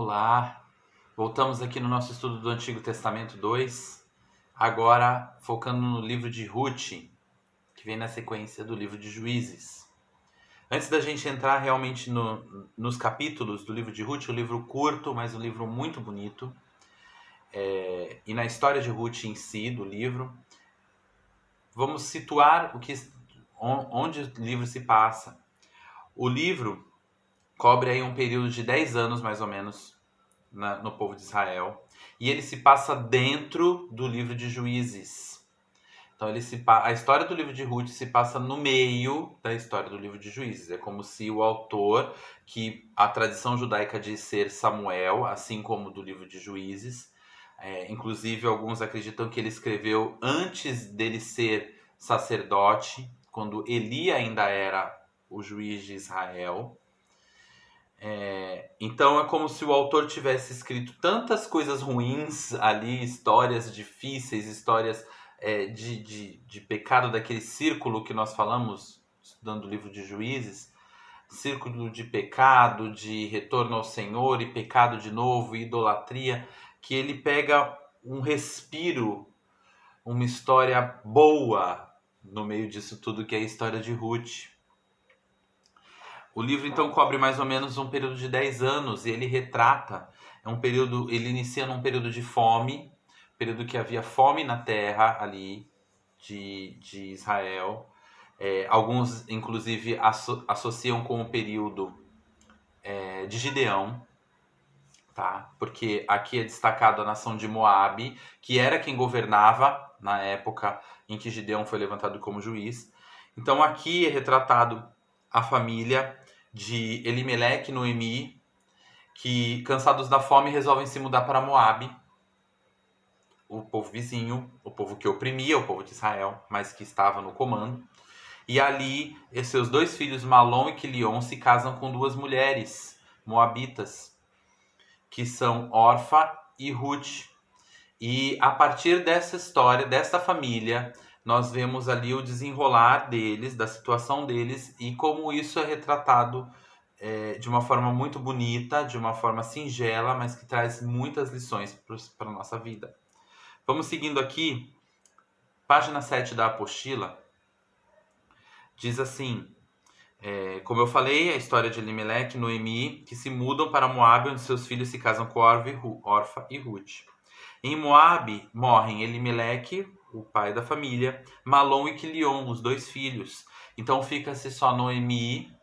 Olá, voltamos aqui no nosso estudo do Antigo Testamento 2, agora focando no livro de Ruth, que vem na sequência do livro de Juízes. Antes da gente entrar realmente nos capítulos do livro de Ruth, um livro curto, mas um livro muito bonito, e na história de Ruth em si, do livro, vamos situar onde o livro se passa. O livro cobre aí um período de 10 anos, mais ou menos, no povo de Israel. E ele se passa dentro do livro de Juízes. Então a história do livro de Ruth se passa no meio da história do livro de Juízes. É como se o autor, que a tradição judaica diz ser Samuel, assim como do livro de Juízes, inclusive alguns acreditam que ele escreveu antes dele ser sacerdote, quando Eli ainda era o juiz de Israel. Então é como se o autor tivesse escrito tantas coisas ruins ali, histórias difíceis, histórias de pecado, daquele círculo que nós falamos, estudando o livro de Juízes, círculo de pecado, de retorno ao Senhor e pecado de novo, e idolatria, que ele pega um respiro, uma história boa no meio disso tudo, que é a história de Ruth. O livro então cobre mais ou menos um período de 10 anos e ele retrata, ele inicia num período de fome, período que havia fome na terra ali de Israel. Alguns inclusive associam com o período de Gideão, tá? Porque aqui é destacado a nação de Moabe, que era quem governava na época em que Gideão foi levantado como juiz. Então aqui é retratado a família de Elimeleque e Noemi, que, cansados da fome, resolvem se mudar para Moabe, o povo vizinho, o povo que oprimia o povo de Israel, mas que estava no comando. E ali, seus dois filhos, Malom e Quilion, se casam com duas mulheres moabitas, que são Orfa e Ruth. E a partir dessa história, dessa família, nós vemos ali o desenrolar deles, da situação deles, e como isso é retratado de uma forma muito bonita, de uma forma singela, mas que traz muitas lições para a nossa vida. Vamos seguindo aqui, página 7 da apostila, diz assim, como eu falei, a história de Elimeleque e Noemi, que se mudam para Moabe, onde seus filhos se casam com Orfa e Ruth. Em Moabe morrem Elimeleque, o pai da família, Malom e Quilion, os dois filhos. Então fica-se só Noemi,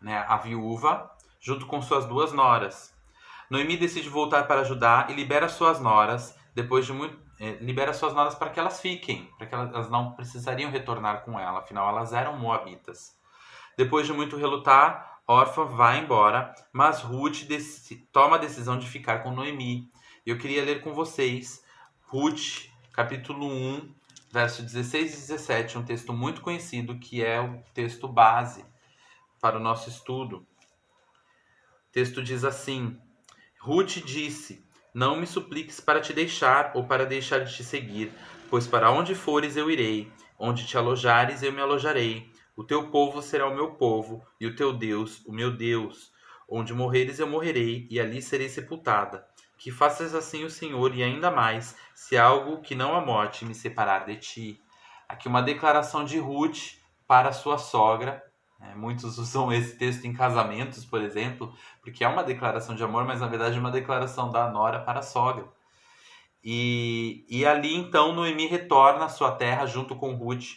né, a viúva, junto com suas duas noras. Noemi decide voltar para Judá e libera suas noras, libera suas noras para que elas fiquem, para que elas não precisariam retornar com ela, afinal elas eram moabitas. Depois de muito relutar, Orfa vai embora, mas Ruth toma a decisão de ficar com Noemi. E eu queria ler com vocês Ruth, capítulo 1, verso 16 e 17, um texto muito conhecido, que é o texto base para o nosso estudo. O texto diz assim: Ruth disse: Não me supliques para te deixar ou para deixar de te seguir, pois para onde fores eu irei, onde te alojares eu me alojarei. O teu povo será o meu povo, e o teu Deus, o meu Deus. Onde morreres eu morrerei, e ali serei sepultada. Que faças assim o Senhor, e ainda mais, se algo que não a morte me separar de ti. Aqui uma declaração de Ruth para sua sogra. Muitos usam esse texto em casamentos, por exemplo, porque é uma declaração de amor, mas na verdade é uma declaração da nora para a sogra. E ali então Noemi retorna à sua terra junto com Ruth.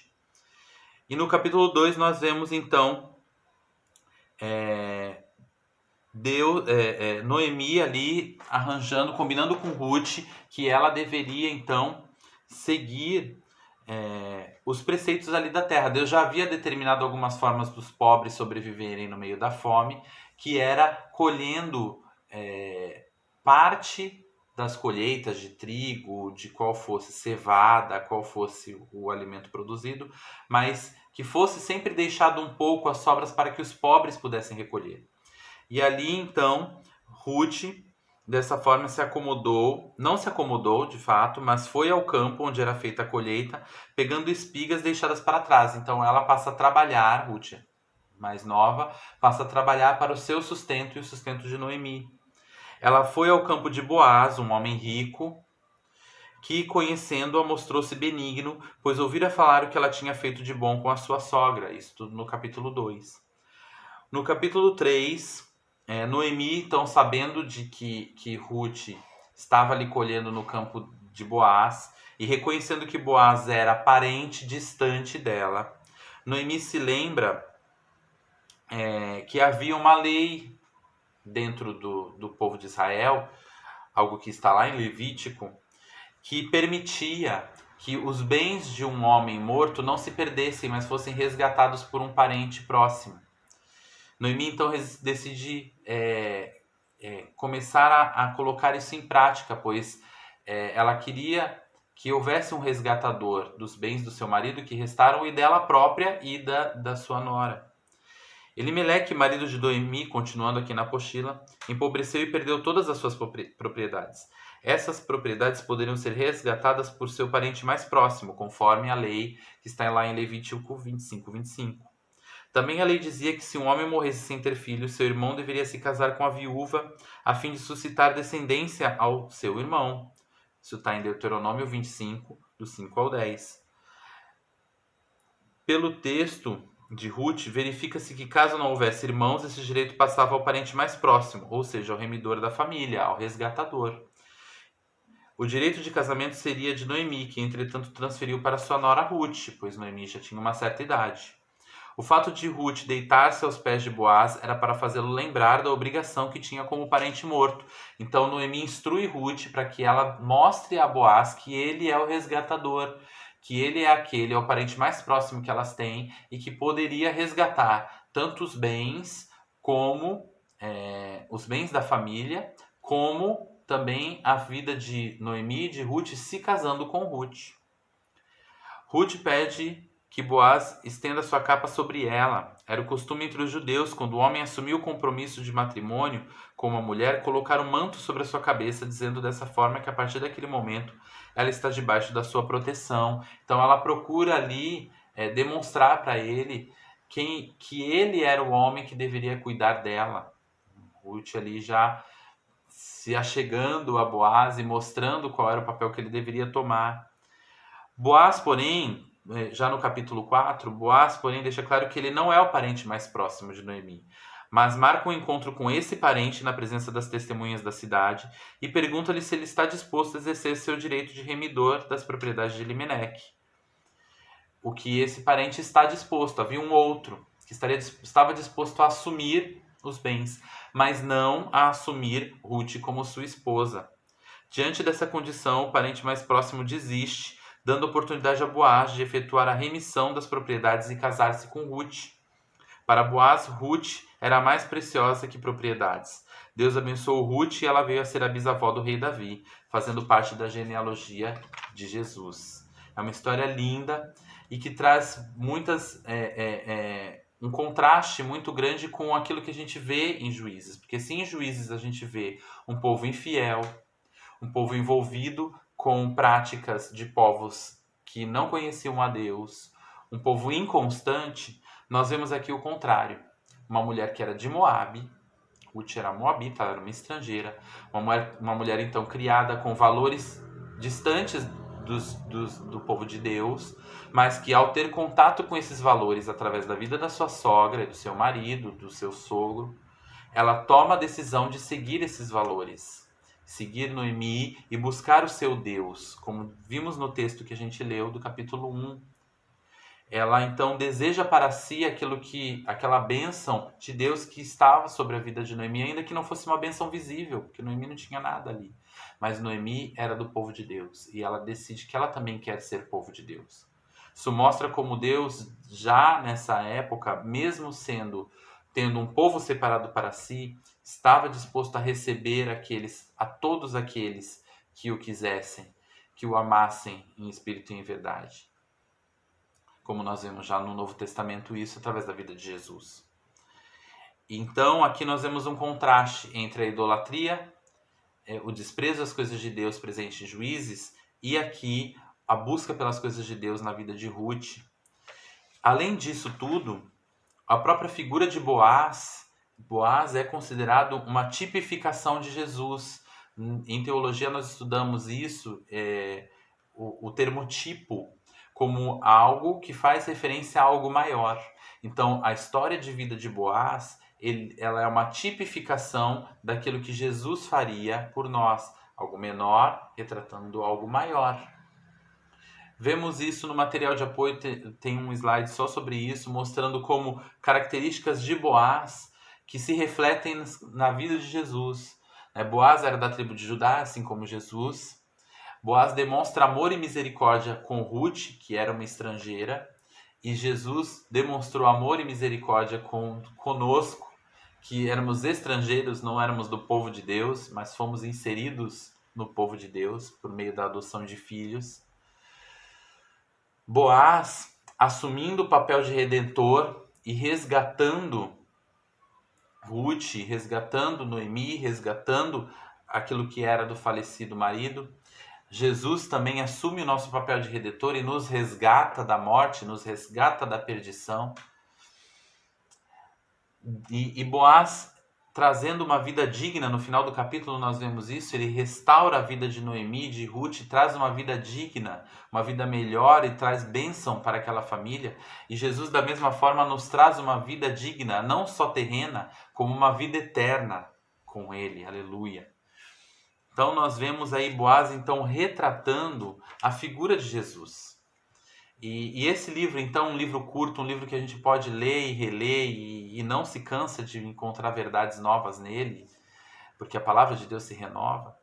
E no capítulo 2 nós vemos então Noemi ali arranjando, combinando com Ruth que ela deveria então seguir os preceitos ali da terra. Deus já havia determinado algumas formas dos pobres sobreviverem no meio da fome, que era colhendo parte das colheitas de trigo, de qual fosse cevada, qual fosse o alimento produzido, mas que fosse sempre deixado um pouco as sobras para que os pobres pudessem recolher. E ali então Ruth dessa forma não se acomodou de fato, mas foi ao campo onde era feita a colheita, pegando espigas deixadas para trás. Então ela passa a trabalhar, Ruth, mais nova, passa a trabalhar para o seu sustento e o sustento de Noemi. Ela foi ao campo de Boaz, um homem rico, que, conhecendo-a, mostrou-se benigno, pois ouvira falar o que ela tinha feito de bom com a sua sogra. Isso tudo no capítulo 2. No capítulo 3, Noemi, então, sabendo de que Ruth estava ali colhendo no campo de Boaz, e reconhecendo que Boaz era parente distante dela, Noemi se lembra que havia uma lei dentro do povo de Israel, algo que está lá em Levítico, que permitia que os bens de um homem morto não se perdessem, mas fossem resgatados por um parente próximo. Noemi então decide começar a colocar isso em prática, pois ela queria que houvesse um resgatador dos bens do seu marido que restaram e dela própria e da sua nora. Elimeleque, marido de Noemi, continuando aqui na apostila, empobreceu e perdeu todas as suas propriedades. Essas propriedades poderiam ser resgatadas por seu parente mais próximo, conforme a lei que está lá em Levítico 25. Também a lei dizia que se um homem morresse sem ter filhos, seu irmão deveria se casar com a viúva, a fim de suscitar descendência ao seu irmão. Isso está em Deuteronômio 25, do 5 ao 10. Pelo texto de Ruth, verifica-se que caso não houvesse irmãos, esse direito passava ao parente mais próximo, ou seja, ao remidor da família, ao resgatador. O direito de casamento seria de Noemi, que entretanto transferiu para sua nora Ruth, pois Noemi já tinha uma certa idade. O fato de Ruth deitar-se aos pés de Boaz era para fazê-lo lembrar da obrigação que tinha como parente morto. Então Noemi instrui Ruth para que ela mostre a Boaz que ele é o resgatador, que ele é o parente mais próximo que elas têm e que poderia resgatar tanto os bens como os bens da família, como também a vida de Noemi e de Ruth se casando com Ruth. Ruth pede que Boaz estenda sua capa sobre ela. Era o costume entre os judeus, quando o homem assumia o compromisso de matrimônio com uma mulher, colocar um manto sobre a sua cabeça, dizendo dessa forma que a partir daquele momento ela está debaixo da sua proteção. Então ela procura ali demonstrar para ele que ele era o homem que deveria cuidar dela. Ruth ali já se achegando a Boaz e mostrando qual era o papel que ele deveria tomar. Boaz, porém, já no capítulo 4, Boaz, porém, deixa claro que ele não é o parente mais próximo de Noemi, mas marca um encontro com esse parente na presença das testemunhas da cidade e pergunta-lhe se ele está disposto a exercer seu direito de remidor das propriedades de Elimeleque. O que esse parente está disposto. Havia um outro que estava disposto a assumir os bens, mas não a assumir Ruth como sua esposa. Diante dessa condição, o parente mais próximo desiste, dando oportunidade a Boaz de efetuar a remissão das propriedades e casar-se com Ruth. Para Boaz, Ruth era mais preciosa que propriedades. Deus abençoou Ruth e ela veio a ser a bisavó do rei Davi, fazendo parte da genealogia de Jesus. É uma história linda e que traz um contraste muito grande com aquilo que a gente vê em Juízes. Porque se em Juízes a gente vê um povo infiel, um povo envolvido com práticas de povos que não conheciam a Deus, um povo inconstante, nós vemos aqui o contrário. Uma mulher que era de Moabe, Ruth era moabita, ela era uma estrangeira, uma mulher então criada com valores distantes do povo de Deus, mas que ao ter contato com esses valores através da vida da sua sogra, do seu marido, do seu sogro, ela toma a decisão de seguir esses valores, seguir Noemi e buscar o seu Deus, como vimos no texto que a gente leu do capítulo 1. Ela então deseja para si aquela bênção de Deus que estava sobre a vida de Noemi, ainda que não fosse uma bênção visível, porque Noemi não tinha nada ali. Mas Noemi era do povo de Deus e ela decide que ela também quer ser povo de Deus. Isso mostra como Deus, já nessa época, mesmo tendo um povo separado para si, estava disposto a receber a todos aqueles que o quisessem, que o amassem em espírito e em verdade. Como nós vemos já no Novo Testamento isso através da vida de Jesus. Então aqui nós vemos um contraste entre a idolatria, o desprezo às coisas de Deus presente em Juízes, e aqui a busca pelas coisas de Deus na vida de Ruth. Além disso tudo, a própria figura de Boaz Boaz é considerado uma tipificação de Jesus. Em teologia nós estudamos isso, o termo tipo, como algo que faz referência a algo maior. Então, a história de vida de Boaz, ela é uma tipificação daquilo que Jesus faria por nós. Algo menor retratando algo maior. Vemos isso no material de apoio, tem um slide só sobre isso, mostrando como características de Boaz que se refletem na vida de Jesus. Boaz era da tribo de Judá, assim como Jesus. Boaz demonstra amor e misericórdia com Ruth, que era uma estrangeira, e Jesus demonstrou amor e misericórdia conosco, que éramos estrangeiros, não éramos do povo de Deus, mas fomos inseridos no povo de Deus por meio da adoção de filhos. Boaz assumindo o papel de redentor e resgatando Ruth, resgatando Noemi, resgatando aquilo que era do falecido marido. Jesus também assume o nosso papel de redentor e nos resgata da morte, nos resgata da perdição. E Boaz trazendo uma vida digna, no final do capítulo nós vemos isso, ele restaura a vida de Noemi, de Ruth, traz uma vida digna, uma vida melhor e traz bênção para aquela família. E Jesus da mesma forma nos traz uma vida digna, não só terrena, como uma vida eterna com ele, aleluia. Então nós vemos aí Boaz então retratando a figura de Jesus. E esse livro, então, um livro curto, um livro que a gente pode ler e reler e não se cansa de encontrar verdades novas nele, porque a palavra de Deus se renova.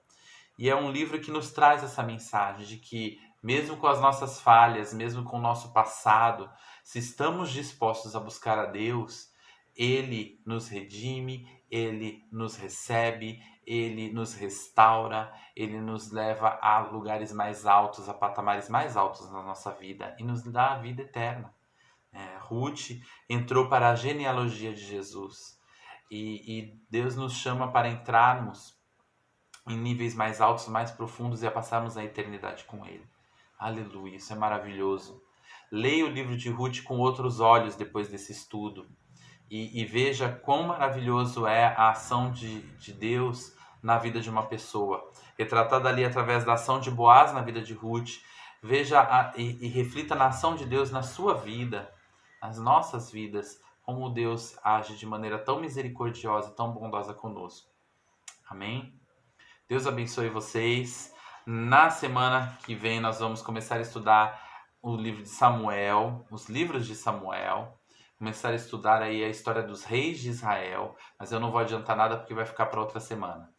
E é um livro que nos traz essa mensagem de que, mesmo com as nossas falhas, mesmo com o nosso passado, se estamos dispostos a buscar a Deus, Ele nos redime, Ele nos recebe, Ele nos restaura, Ele nos leva a lugares mais altos, a patamares mais altos na nossa vida e nos dá a vida eterna. Ruth entrou para a genealogia de Jesus e Deus nos chama para entrarmos em níveis mais altos, mais profundos e a passarmos a eternidade com Ele. Aleluia, isso é maravilhoso. Leia o livro de Ruth com outros olhos depois desse estudo e veja quão maravilhoso é a ação de Deus na vida de uma pessoa, retratada ali através da ação de Boaz na vida de Ruth. Veja e reflita na ação de Deus na sua vida, nas nossas vidas, como Deus age de maneira tão misericordiosa e tão bondosa conosco. Amém? Deus abençoe vocês. Na semana que vem nós vamos começar a estudar o livro de Samuel, os livros de Samuel, começar a estudar aí a história dos reis de Israel, mas eu não vou adiantar nada porque vai ficar para outra semana.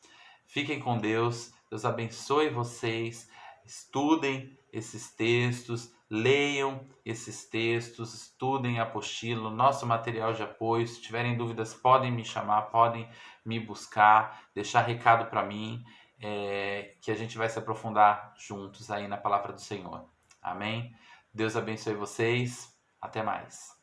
Fiquem com Deus, Deus abençoe vocês, estudem esses textos, leiam esses textos, estudem a apostila, nosso material de apoio. Se tiverem dúvidas, podem me chamar, podem me buscar, deixar recado para mim, que a gente vai se aprofundar juntos aí na palavra do Senhor. Amém? Deus abençoe vocês. Até mais.